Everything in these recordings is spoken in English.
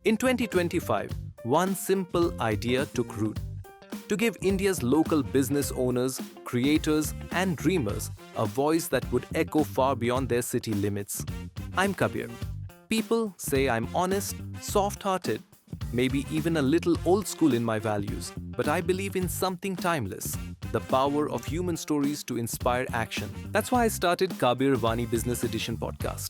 In 2025, one simple idea took root: to give India's local business owners, creators, and dreamers a voice that would echo far beyond their city limits. I'm Kabir. People say I'm honest, soft-hearted, maybe even a little old school in my values, but I believe in something timeless: the power of human stories to inspire action. That's why I started Kabir Vani Business Edition podcast.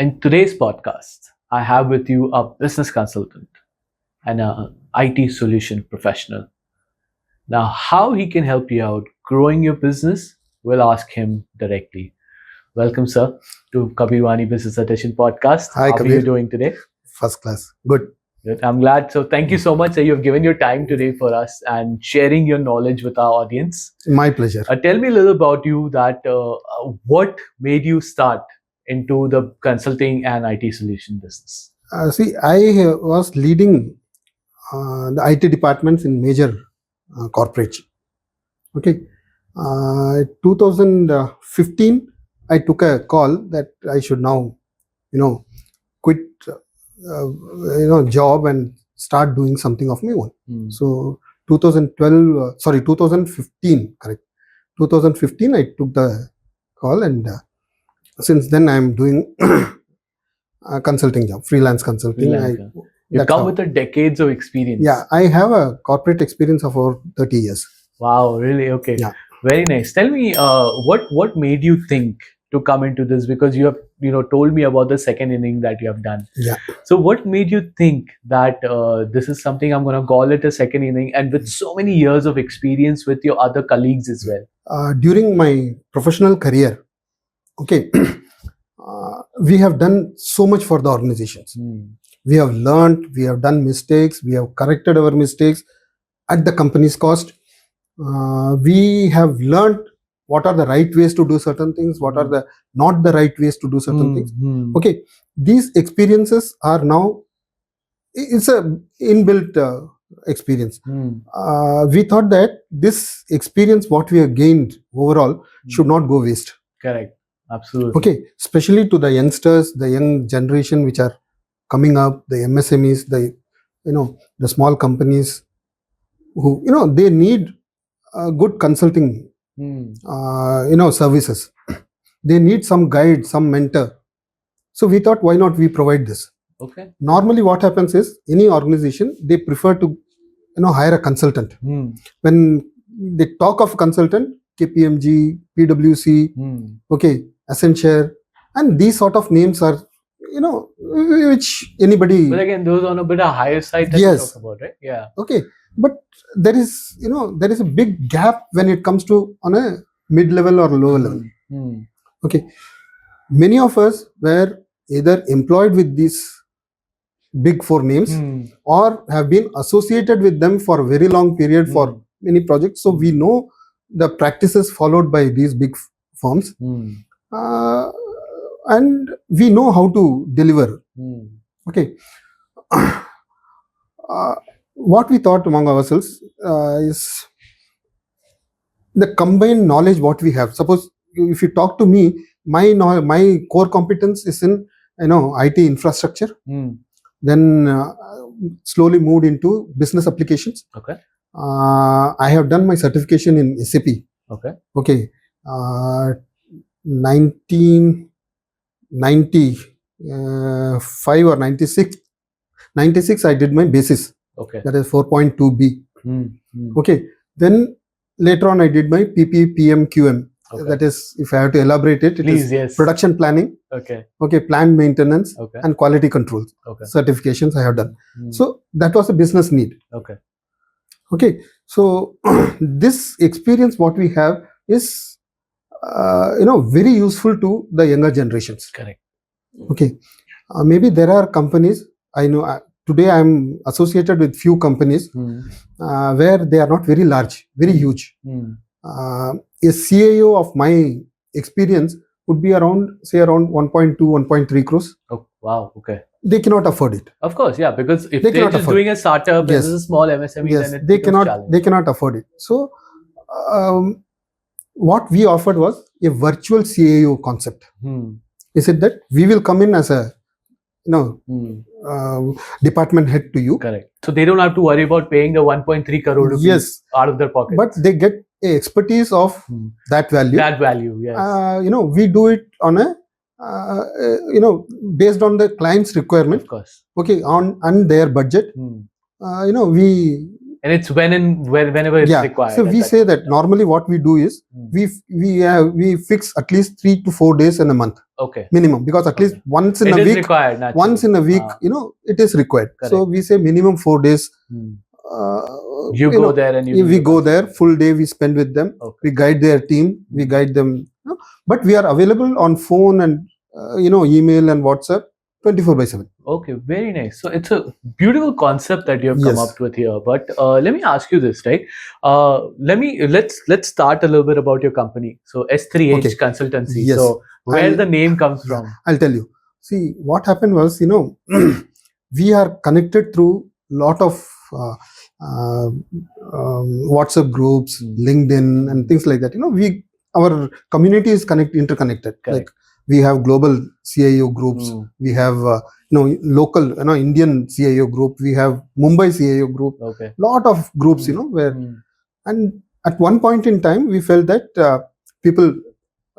In today's podcast, I have with you a business consultant and a IT solution professional. Now, how he can help you out growing your business, we'll ask him directly. Welcome, sir, to Kabir Vani Business Edition podcast. Hi, How are Kabir. you doing today? First class. Good. Good. I'm glad. So, thank you so much that you've given your time today for us and sharing your knowledge with our audience. My pleasure. Tell me a little about you. That what made you start into the consulting and IT solution business? See, I was leading the IT departments in major corporates. Okay. 2015, I took a call that I should now, quit, job and start doing something of my own. So 2015, correct. 2015, I took the call, and since then I'm doing a consulting job, freelance consulting. You come with a decades of experience. Yeah, I have a corporate experience of over 30 years. Wow, really? Okay. Yeah. Very nice. Tell me, what made you think to come into this? Because you have told me about the second inning that you have done. Yeah. So what made you think that this is something I'm going to call it a second inning, and with so many years of experience with your other colleagues as well? During my professional career, okay, we have done so much for the organizations. We have learned, we have done mistakes, we have corrected our mistakes at the company's cost. We have learned what are the right ways to do certain things, what are the not the right ways to do certain things. Okay, these experiences are now, it's a inbuilt experience. We thought that this experience, what we have gained overall, should not go waste. Correct. Absolutely. Okay, especially to the youngsters, the young generation which are coming up, the MSMEs, the small companies who they need good consulting services. They need some guide, some mentor. So we thought, why not we provide this? Okay. Normally what happens is, any organization, they prefer to hire a consultant. When they talk of consultant, KPMG, PwC, okay, Accenture, and these sort of names are which anybody. But again, those on a bit of higher side that Yes. you talk about, right? Yeah. Okay, but there is a big gap when it comes to on a mid-level or lower level. Okay, many of us were either employed with these big four names or have been associated with them for a very long period for many projects. So we know the practices followed by these big firms, and we know how to deliver. Okay. What we thought among ourselves is the combined knowledge what we have. Suppose if you talk to me, my core competence is in IT infrastructure. Then slowly moved into business applications. Okay. I have done my certification in SAP. Okay. Okay. 1995 or 96 I did my basis. Okay. That is 4.2B. Okay. Then later on I did my PP, PM, QM. Okay. That is, if I have to elaborate it, Please, is yes. production planning. Okay. Okay. Plant maintenance. Okay. And quality control. Okay. Certifications I have done. So that was a business need. Okay. Okay. So this experience what we have is very useful to the younger generations. Correct. Okay. Maybe there are companies, I know today I am associated with few companies where they are not very large, very huge. A CAO of my experience would be around 1.2, 1.3 crores. Oh, wow. Okay. They cannot afford it. Of course, yeah, because if They they're cannot just afford doing a startup, Yes. this is a small MSME, Yes, then it they becomes challenging. cannot afford it. So what we offered was a virtual CAO concept. We said that we will come in as a department head to you. Correct. So they don't have to worry about paying the 1.3 crore rupees Yes, out of their pocket. but they get a expertise of that value. That value, yes. We do it on a based on the client's requirement. Of course. Okay, on their budget. We and it's whenever it's required. So we say that normally what we do is we fix at least 3 to 4 days in a month. Okay. Minimum, because at least once in a week. Required, naturally. Once in a week, it is required. Correct. So we say minimum 4 days. You go there and we go there, full day we spend with them. Okay. We guide their team. We guide them. But we are available on phone and email and WhatsApp 24/7. Okay, very nice. So it's a beautiful concept that you have come up with here. But let me ask you this, right? Let's start a little bit about your company. So S3H Consultancy. Yes. So where the name comes from? I'll tell you. See, what happened was, we are connected through lot of WhatsApp groups, LinkedIn, and things like that. Our community is interconnected. Correct. Like we have global CIO groups. We have local Indian CIO group. We have Mumbai CIO group. Okay. Lot of groups. Where and at one point in time we felt that people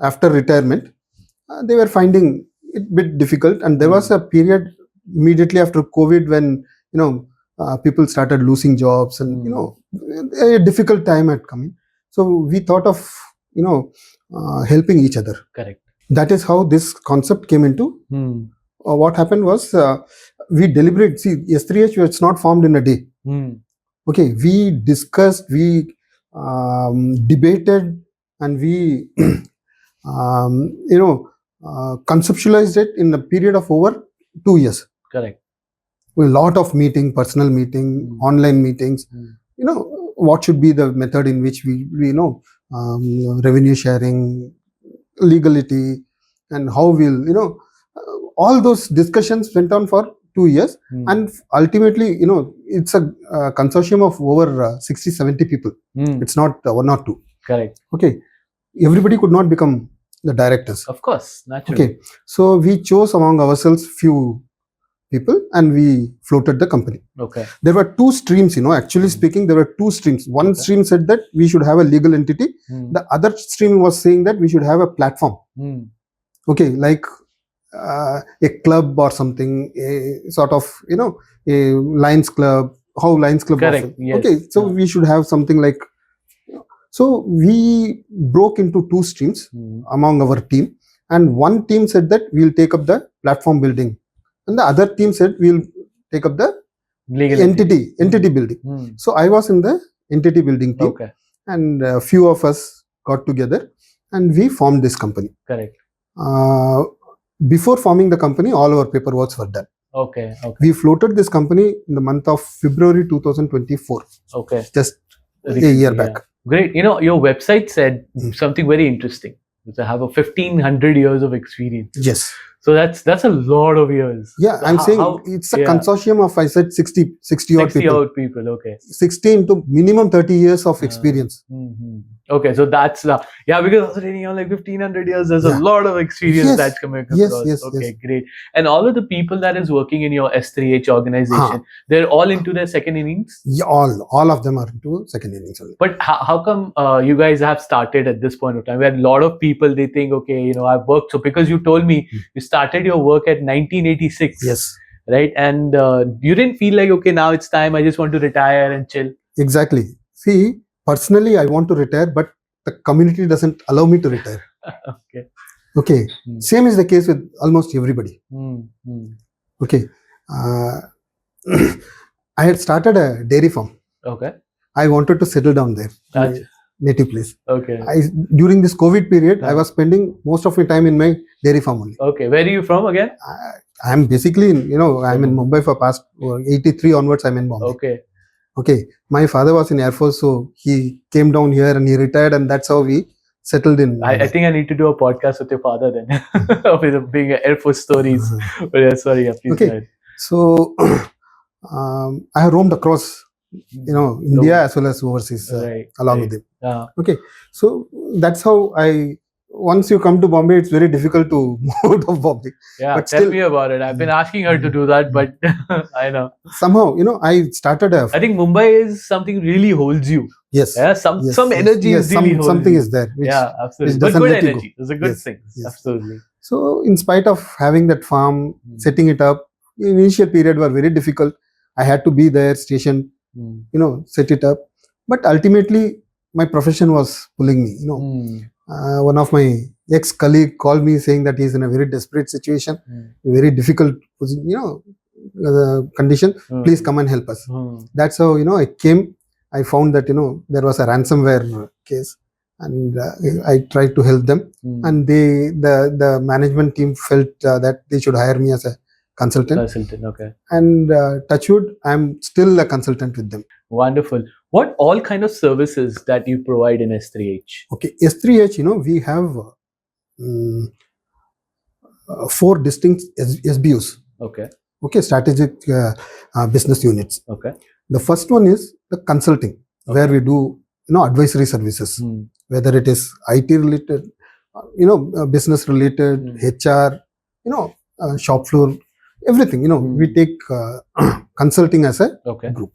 after retirement they were finding it a bit difficult, and there was a period immediately after COVID when people started losing jobs, and a difficult time had come in. So we thought of helping each other. Correct. That is how this concept came into. What happened was we deliberate. See, S3H it's not formed in a day. Okay, we discussed, we debated, and we conceptualized it in a period of over 2 years. Correct. A lot of meeting, personal meeting, online meetings. What should be the method in which we revenue sharing, legality, and how we'll all those discussions went on for 2 years, and ultimately it's a consortium of over 60-70 people. It's not one or two. Correct. Okay, everybody could not become the directors. Of course, naturally. Okay, so we chose among ourselves few people and we floated the company. Okay. There were two streams, actually speaking, there were two streams. One stream said that we should have a legal entity. The other stream was saying that we should have a platform. Okay, like a club or something, a sort of, a Lions Club, how Lions Club. Correct. Yes. Okay, so we should have something like, so we broke into two streams among our team, and one team said that we'll take up the platform building, and the other team said we'll take up the legal entity building. So I was in the entity building team, and a few of us got together and we formed this company. Correct. Before forming the company, all our paperwork were done. Okay. We floated this company in the month of February 2024. Okay. Just a year back. Great. Your website said something very interesting. I have a 1,500 years of experience. Yes. So that's a lot of years. Yeah, I'm saying it's a consortium of, I said 60 odd people. Okay. 60 into minimum 30 years of experience. Okay, so that's because I was reading on like 1,500 years. There's a lot of experience that's coming across. Yes. Great. And all of the people that is working in your S3H organization, they're all into their second innings? Yeah, all of them are into second innings only. But how come you guys have started at this point of time? Where a lot of people, they think, okay, I've worked. So because you told me you started your work at 1986. Yes. Right? And you didn't feel like, okay, now it's time, I just want to retire and chill. Exactly. See, personally, I want to retire, but the community doesn't allow me to retire. Okay. Same is the case with almost everybody. Okay. I had started a dairy farm. Okay. I wanted to settle down there. Native place. Okay. During this COVID period, I was spending most of my time in my dairy farm only. Okay. Where are you from again? I'm basically, I'm in Mumbai for past 83 onwards. I'm in Bombay. Okay. My father was in Air Force, so he came down here and he retired, and that's how we settled in. I think I need to do a podcast with your father then, of being Air Force stories. But sorry, please go ahead. So I have roamed across, India as well as overseas along with him. Okay, so that's how once you come to Bombay, it's very difficult to move out of Bombay. Yeah, But tell still- me about it. I've been asking her to do that, but I know. Somehow, I started I think Mumbai is something really holds you. yes, Yeah, some yes, energy yes, is really holds something you. is there. Which, Yeah, absolutely. which But doesn't good let you go. energy. It's a good Yes, thing. yes. Absolutely. So, in spite of having that farm, Mm. setting it up, initial period were very difficult. I had to be there, station, Mm. set it up. But ultimately, my profession was pulling me. Mm. One of my ex-colleague called me saying that he's in a very desperate situation, Mm. very difficult, condition. Mm. Please come and help us. Mm. That's how I came. I found that there was a ransomware case, and I tried to help them. Mm. And the management team felt that they should hire me as a consultant. Consultant, okay. And touchwood, I'm still a consultant with them. Wonderful. What all kind of services that you provide in S3H? Okay, S3H, we have 4 distinct SBUs. Okay. Okay, strategic business units. Okay. The first one is the consulting, where we do advisory services, Mm. whether it is IT related, business related, HR, shop floor, everything. We take consulting as a Okay. group.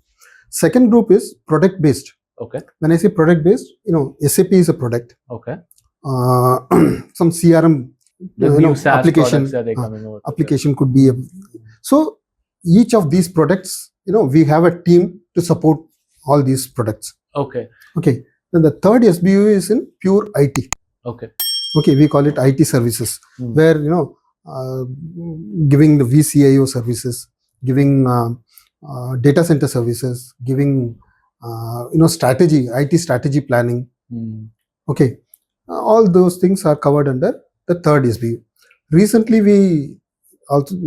Second group is product based. Okay. When I say product based, SAP is a product. Okay. Some CRM The new SaaS application products that they're coming out. application could be so each of these products, we have a team to support all these products. Okay. Okay. Then the third SBU is in pure IT. Okay. Okay, we call it IT services, where giving the VCIO services, giving data center services, giving strategy, IT strategy planning. Mm. Okay, all those things are covered under the third SBU. Recently, we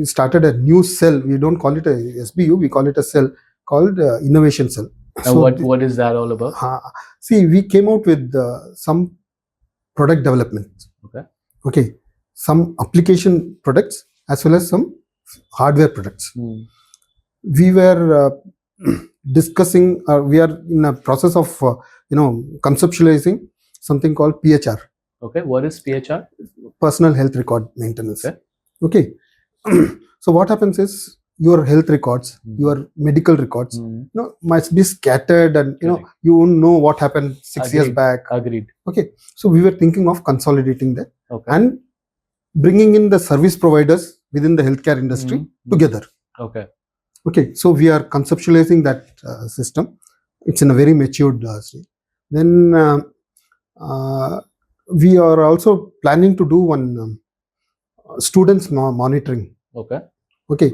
started a new cell. We don't call it a SBU, we call it a cell called innovation cell. And what is that all about? See, we came out with some product development. Okay, some application products as well as some hardware products. Mm. We were discussing. We are in a process of conceptualizing something called PHR. Okay, what is PHR? Personal health record maintenance. Okay. So what happens is your health records, your medical records, must be scattered, and you won't know what happened 6 years back. Agreed. Okay, so we were thinking of consolidating that and bringing in the service providers within the healthcare industry together. Okay, so we are conceptualizing that system. It's in a very matured stage. Then we are also planning to do one students monitoring. Okay,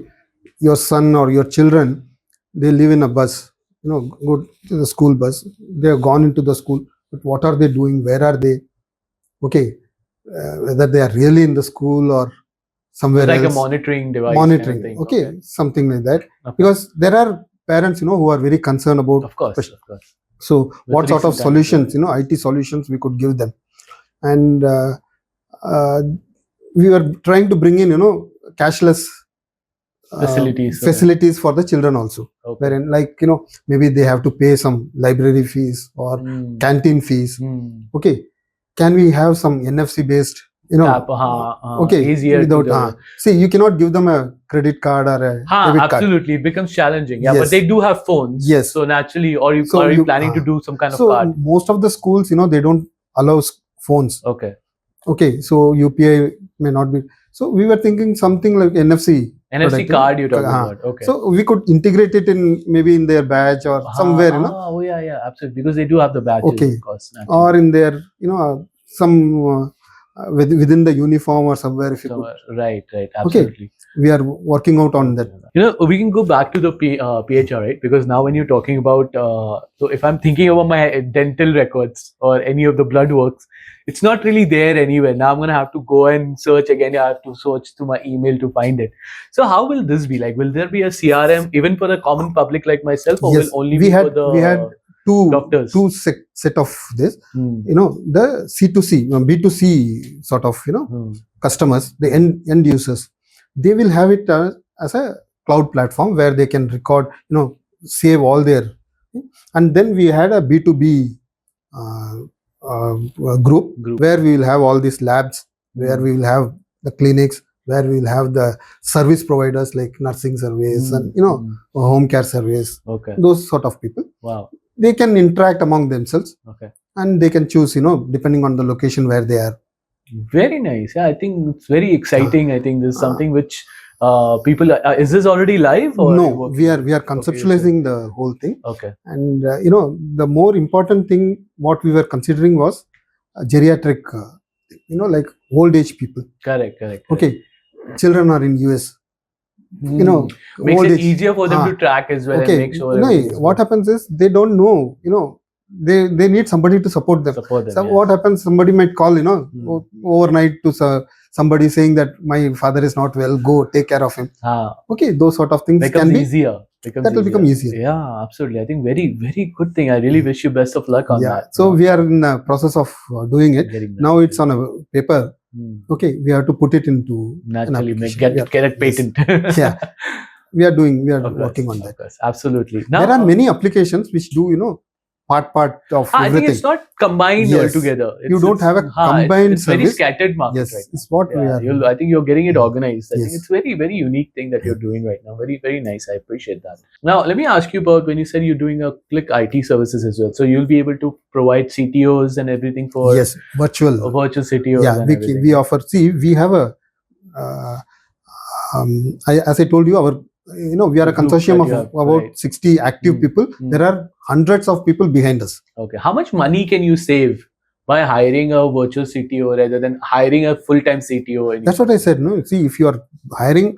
your son or your children, they live in a bus, go to the school bus. They have gone into the school, but what are they doing? Where are they? Okay, whether they are really in the school or somewhere like else. A monitoring device. Monitoring, kind of thing. okay, something like that. Because there are parents, who are very concerned about. Of course. So, what sort of solutions, IT solutions we could give them, and we were trying to bring in, cashless facilities for the children also. Wherein, maybe they have to pay some library fees or canteen fees. Okay, can we have some NFC based? Easier without see, you cannot give them a credit card or a debit card. Absolutely, it becomes challenging. Yeah, but they do have phones. Yes. So naturally, are you planning to do some kind of card? Most of the schools, they don't allow phones. Okay, so UPI may not be. So we were thinking something like NFC product, card you're talking about. Okay. So we could integrate it maybe in their badge or somewhere, Oh yeah, absolutely. Because they do have the badges, of course. Or in their, some within the uniform or somewhere. If you could. Right, absolutely. Okay, we are working out on that. We can go back to the PHR, right? Because now when you're talking about, so if I'm thinking about my dental records or any of the blood works, it's not really there anywhere. Now I'm going to have to go and search again. I have to search through my email to find it. So how will this be? Like, will there be a CRM even for the common public like myself, or will only be for the we had doctors? Two set of this. The C2C, B2C sort of, customers, the end users, they will have it as a cloud platform where they can record, save all their. And then we had a B2B uh, group where we will have all these labs, where we will have the clinics, where we will have the service providers like nursing service and home care service. Okay. Those sort of people. Wow. They can interact among themselves. Okay. And they can choose, depending on the location where they are. Very nice. Yeah, I think it's very exciting. I think this is something which people. Is this already live? Or no, we are conceptualizing the whole thing. Okay. And the more important thing what we were considering was geriatric, like old age people. Correct. Okay, children are in US. Makes old it age, easier for them to track as well. Okay. And make sure. No, what happens is they don't know. They need somebody to support them. So yes. What happens? Somebody might call, overnight to somebody saying that my father is not well. Go take care of him. Okay, those sort of things can be easier. That will become easier. Yeah, absolutely. I think very, very good thing. I really wish you best of luck on that. So we are in the process of doing it. Now it's on a paper. Okay, we have to put it into naturally get it patent. Yes. Yeah, we are working on that. Absolutely. Now, there are many applications which do part of everything. I think it's not combined altogether. You don't have a combined it's service. Very scattered market yes, right now. it's what we are. I think you're getting it organized. I think it's very, very unique thing that you're doing right now. Very, very nice. I appreciate that. Now, let me ask you about when you said you're doing a click IT services as well. So you'll be able to provide CTOs and everything for virtual CTOs. Yeah, we offer. See, we have a. As I told you, we are a consortium of about 60 active people. There are hundreds of people behind us. Okay. How much money can you save by hiring a virtual CTO rather than hiring a full-time CTO? That's what I said. No, see, if you are hiring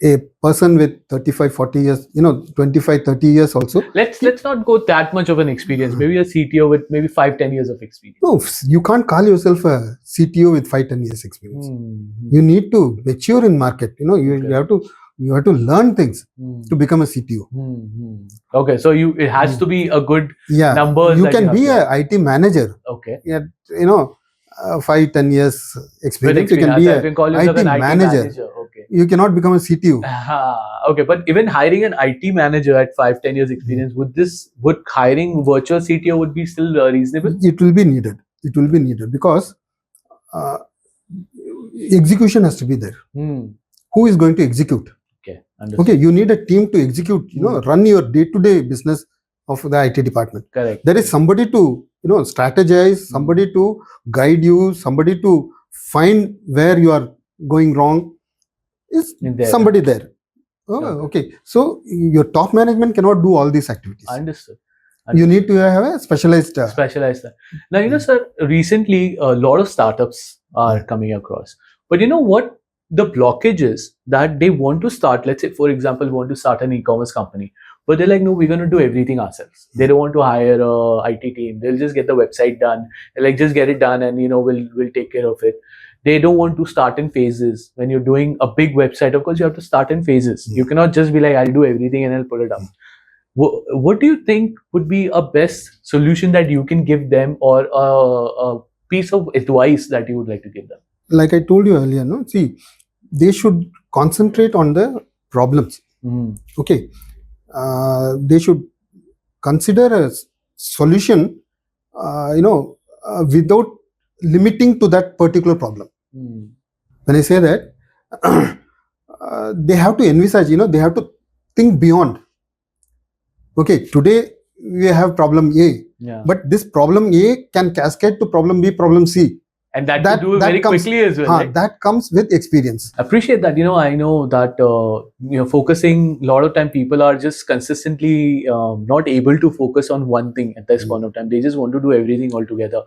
a person with 35, 40 years, 25, 30 years also. Let's not go that much of an experience. Maybe a CTO with maybe 5-10 years of experience. No, you can't call yourself a CTO with 5-10 years experience. You need to mature in market. You have to learn things to become a CTO. Okay, so it has to be a good numbers. You can be a IT manager. Okay. 5-10 years experience. You can be a IT manager. Okay. You cannot become a CTO. Okay, but even hiring an IT manager at 5-10 years experience, would hiring virtual CTO would be still reasonable? It will be needed. Because execution has to be there. Who is going to execute? Okay, understood. Okay, you need a team to execute. Run your day-to-day business of the IT department. Correct. There is somebody to strategize, somebody to guide you, somebody to find where you are going wrong. Is somebody there. Okay. So your top management cannot do all these activities. Understood. You need to have a specialized. Now, sir, recently a lot of startups are coming across. But you know what? The blockage is that they want to start, let's say, for example, want to start an e-commerce company. But they're like, no, we're going to do everything ourselves. They don't want to hire a IT team. They'll just get the website done. Just get it done and, we'll take care of it. They don't want to start in phases. When you're doing a big website, of course, you have to start in phases. You cannot just be like, I'll do everything and I'll put it up. What do you think would be a best solution that you can give them, or a piece of advice that you would like to give them? Like I told you earlier, see, they should concentrate on the problems. Okay. They should consider a solution, without limiting to that particular problem. When I say that, they have to envisage, they have to think beyond. Okay, today we have problem A, but this problem A can cascade to problem B, problem C. And that do it very quickly as well. Right? That comes with experience. Appreciate that. I know that focusing, a lot of time people are just consistently not able to focus on one thing at this point of time. They just want to do everything all together.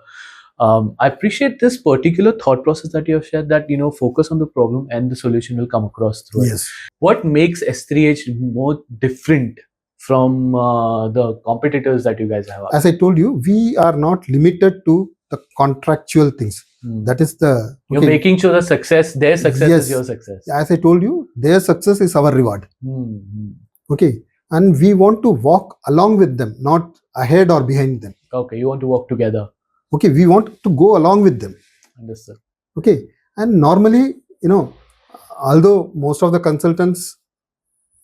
I appreciate this particular thought process that you have shared, that focus on the problem and the solution will come across through it. What makes S3H more different from the competitors that you guys have? As I told you, we are not limited to the contractual things. That is you're making sure their success is your success. As I told you, their success is our reward. Okay, and we want to walk along with them, not ahead or behind them. Okay, you want to work together. Okay, we want to go along with them. Understood. Okay, and normally, although most of the consultants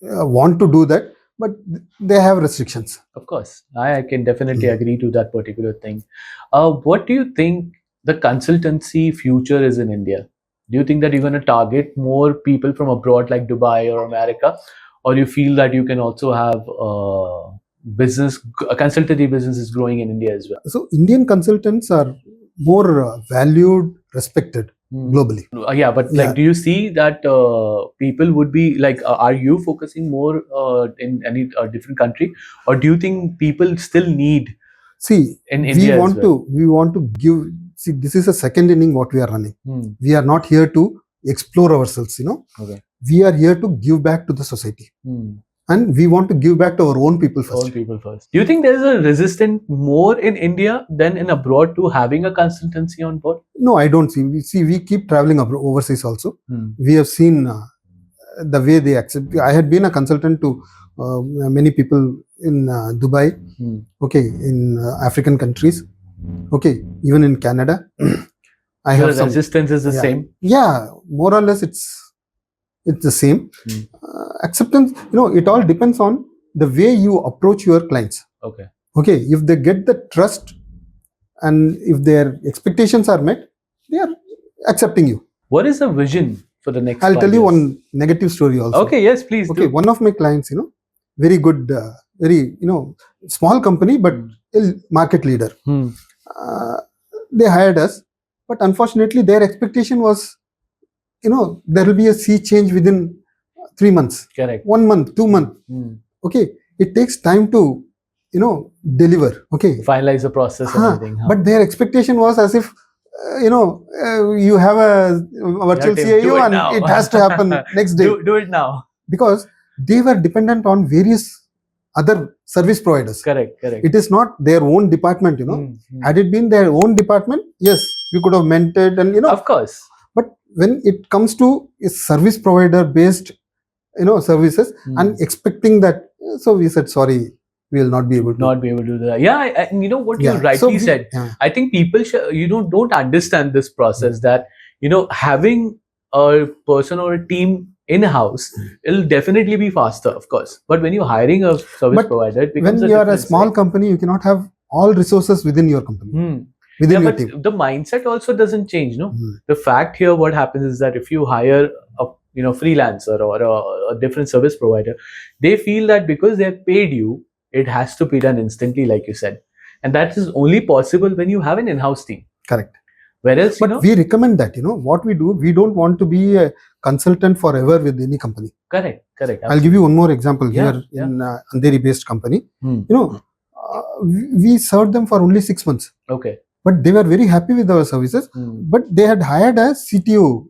want to do that, but they have restrictions. Of course, I can definitely agree to that particular thing. What do you think the consultancy future is in India? Do you think that you're going to target more people from abroad like Dubai or America, or you feel that you can also have a consultancy business is growing in India as well? So Indian consultants are more valued, respected globally. Yeah, but like, do you see that people would be like, are you focusing more in any different country, or do you think people still need? See, in India we want to give. See, this is a second inning what we are running. We are not here to explore ourselves. Okay. We are here to give back to the society, and we want to give back to our own people first. Do you think there is a resistance more in India than in abroad to having a consultancy on board? No, I don't see. We keep traveling overseas also. We have seen the way they accept. I had been a consultant to many people in Dubai, okay, in African countries, okay, even in Canada. I have the resistance is the same. Yeah, more or less it's the same. Acceptance, it all depends on the way you approach your clients. Okay. If they get the trust and if their expectations are met, they are accepting you. What is the vision for the next? I'll tell you one negative story also. Okay, yes, please. Okay, one of my clients, very good, very, small company, but market leader. They hired us, but unfortunately their expectation was, there will be a sea change within 3 months. Correct. 1 month, 2 months. Okay, it takes time to, deliver. Okay. Finalize the process and everything. But their expectation was as if, you have a virtual CIO and it has to happen next day. Do it now. Because they were dependent on various other service providers. Correct. It is not their own department, Had it been their own department, yes, we could have mentored and, Of course. But when it comes to a service provider based, services and expecting that, so we said, sorry, we will not be able to do that. Yeah, and what you rightly said. I think people don't understand this process that having a person or a team in-house, it'll definitely be faster, of course. But when you're hiring a service provider, it becomes when you are a small company, you cannot have all resources within your company. Within your team. The mindset also doesn't change, no? The fact here, what happens is that if you hire a freelancer or a different service provider, they feel that because they've paid you, it has to be done instantly, like you said. And that is only possible when you have an in-house team. Correct. Whereas, but we recommend that, what we do, we don't want to be a consultant forever with any company. Correct. Absolutely. I'll give you one more example here in Andheri-based company. We served them for only 6 months. Okay. But they were very happy with our services. But they had hired a CTO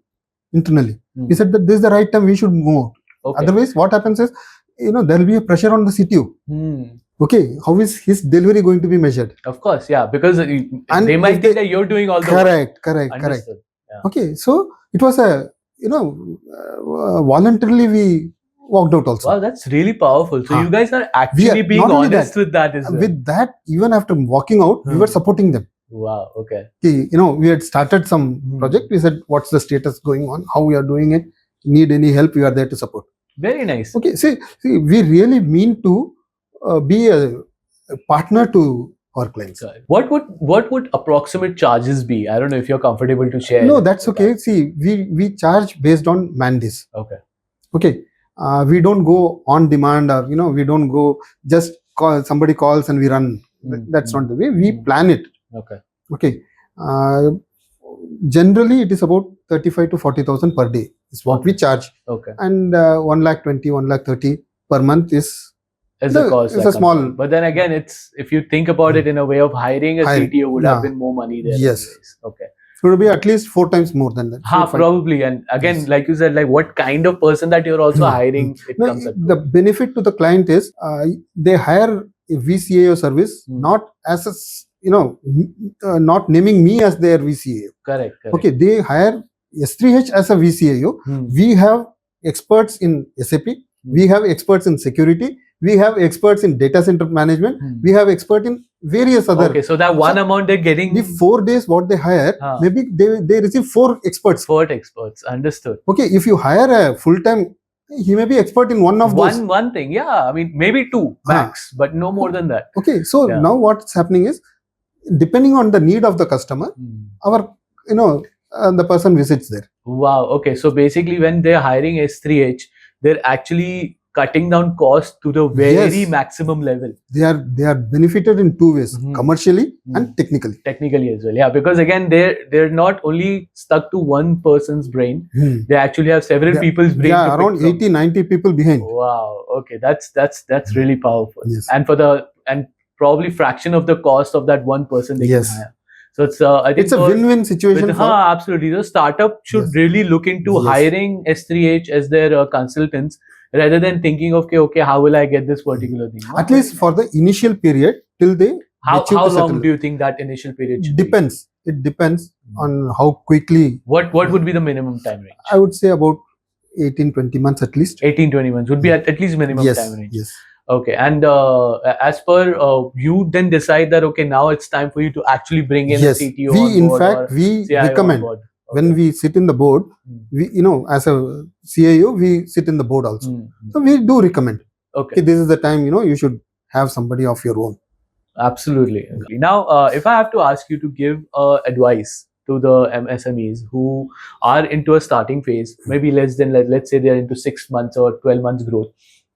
internally. He said that this is the right time we should move. Okay. Otherwise, what happens is, there will be a pressure on the CTO. Okay, how is his delivery going to be measured? Of course, yeah, because they might think that you're doing all the work. Correct. Yeah. Okay, so it was a, voluntarily we walked out also. Wow, that's really powerful. So you guys are actually being honest with that as well. With that, even after walking out, we were supporting them. Wow, okay. We had started some project. We said, what's the status going on? How we are doing it? Need any help? We are there to support. Very nice. Okay, see, we really mean to be a partner to our clients. What would approximate charges be? I don't know if you're comfortable to share. No, that's okay. See, we charge based on man days. Okay. We don't go on demand, or we don't go just call, somebody calls and we run. That's not the way. We plan it. Okay. Generally, it is about 35 to 40,000 per day is what we charge. Okay. And 1,20,000, 1,30,000 per month is the cost. It's a small. But then again, it's if you think about it in a way of hiring a CTO would have been more money there. Yes. Anyways. Okay. So it will be at least 4 times more than that. Probably. And again, like you said, like what kind of person that you're also hiring, it comes up to. The benefit to the client is they hire a VCAO service, not as a not naming me as their VCAO. Correct. Okay, they hire S3H as a VCAO. We have experts in SAP. We have experts in security. We have experts in data center management. We have expert in various other. Okay, so that one amount they're getting. The 4 days what they hire, maybe they receive 4 experts. 4 experts, understood. Okay, if you hire a full-time He may be expert in one of those. One thing, yeah. I mean, maybe two max, but no more than that. Okay, so Yeah. now what's happening is, depending on the need of the customer, our the person visits there. Wow. Okay. So basically, when they're hiring S3H, they're actually cutting down cost to the very Yes. maximum level. They are benefited in two ways: Mhm. commercially Mhm. and technically. Technically as well, yeah. Because again, they're not only stuck to one person's brain; they actually have several Yeah, people's brain. yeah, to pick around from. 80-90 people behind. Wow. Okay. That's really powerful. Yes. And probably fraction of the cost of that one person they Yes. can hire. So it's I think It's a win-win situation for. absolutely. The startup should Yes. really look into Yes. hiring S3H as their consultants rather than thinking, okay, how will I get this particular thing? At least for the initial period till they how mature to long settle. do you think that initial period should be? Depends. It depends on how quickly. What would be the minimum time range? I would say about 18-20 months at least. 18-20 months would be at least minimum Yes. time range. Yes. Okay, and as per you then decide that okay, now it's time for you to actually bring in Yes. a CTO We on in board fact or we CIO on recommend board. when we sit in the board. We as a CIO we sit in the board also. So we do recommend. Okay, This is the time you should have somebody of your own. absolutely. Now, if I have to ask you to give advice to the MSMEs who are into a starting phase, maybe less than let's say they're into 6 months or 12 months growth,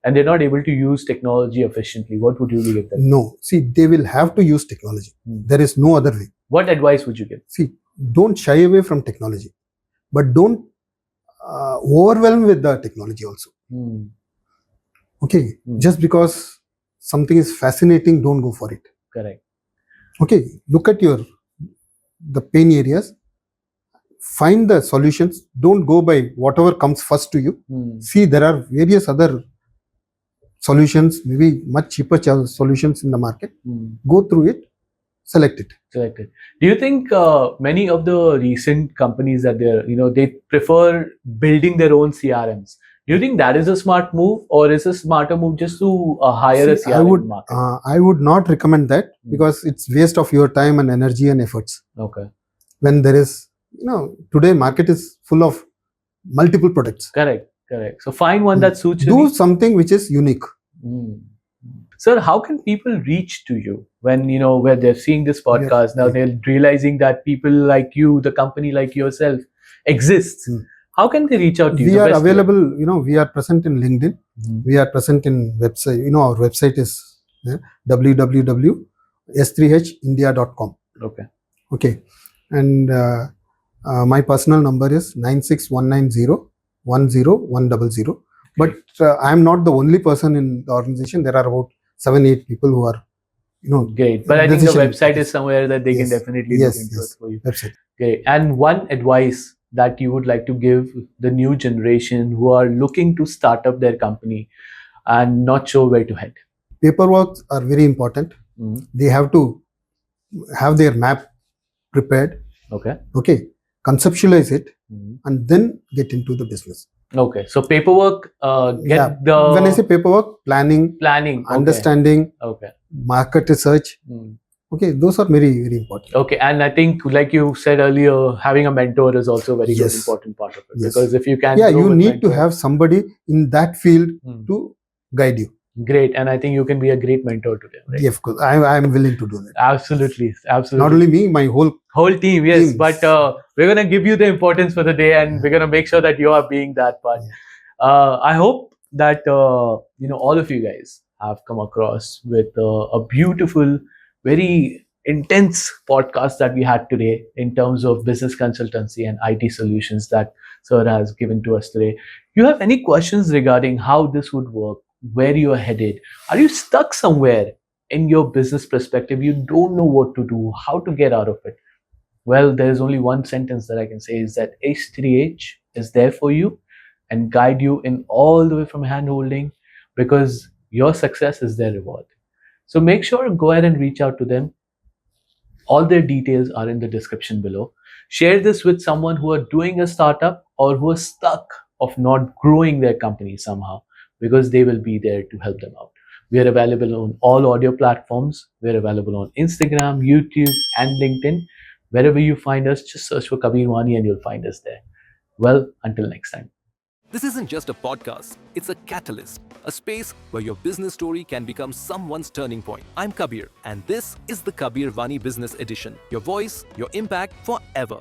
and they're not able to use technology efficiently, what would you give them? No, see, they will have to use technology. There is no other way. What advice would you give? See, don't shy away from technology, but don't overwhelm with the technology also. Okay, just because something is fascinating, don't go for it. Correct. Okay, look at the pain areas, find the solutions. Don't go by whatever comes first to you. See, there are various other solutions, maybe much cheaper solutions in the market. Go through it, select it. Do you think many of the recent companies that they prefer building their own CRMs? Do you think that is a smart move, or is a smarter move just to hire a CRM market? I would not recommend that because it's waste of your time and energy and efforts. Okay. When there is, today market is full of multiple products. Correct. So find one that suits you. Do something which is unique. Sir, how can people reach to you when where they're seeing this podcast now? They're realizing that people like you, the company like yourself, exists. How can they reach out to you? We are available. We are present in LinkedIn. We are present in website. Our website is www.s3hindia.com. Okay, and my personal number is 96190100100. But I am not the only person in the organization. There are about 7-8 people who are, Great. But I think the website is somewhere that they can definitely look into it for you. Website. Okay. And one advice that you would like to give the new generation who are looking to start up their company and not sure where to head? Paperwork are very important. They have to have their map prepared. Okay. Conceptualize it and then get into the business. Okay. So paperwork, when I say paperwork, planning, understanding, market research. Okay, those are very, very important. Okay, and I think, like you said earlier, having a mentor is also a very good, important part of it. Because if you can, you need to have somebody in that field to guide you. Great, and I think you can be a great mentor to them, right? Yeah, of course, I am willing to do that. Absolutely. Not only me, my whole team. Yes, but we're gonna give you the importance for the day, and we're gonna make sure that you are being that part. I hope that all of you guys have come across with a beautiful, very intense podcast that we had today in terms of business consultancy and IT solutions that Sir has given to us today. You have any questions regarding how this would work, where you are headed? Are you stuck somewhere in your business perspective? You don't know what to do, how to get out of it? Well, there's only one sentence that I can say is that H3H is there for you and guide you in all the way from hand holding, because your success is their reward. So make sure to go ahead and reach out to them. All their details are in the description below. Share this with someone who are doing a startup or who are stuck of not growing their company somehow, because they will be there to help them out. We are available on all audio platforms. We're available on Instagram, YouTube, and LinkedIn. Wherever you find us, just search for Kabir Vani and you'll find us there. Well, until next time. This isn't just a podcast, it's a catalyst, a space where your business story can become someone's turning point. I'm Kabir, and this is the Kabir Vani Business Edition. Your voice, your impact forever.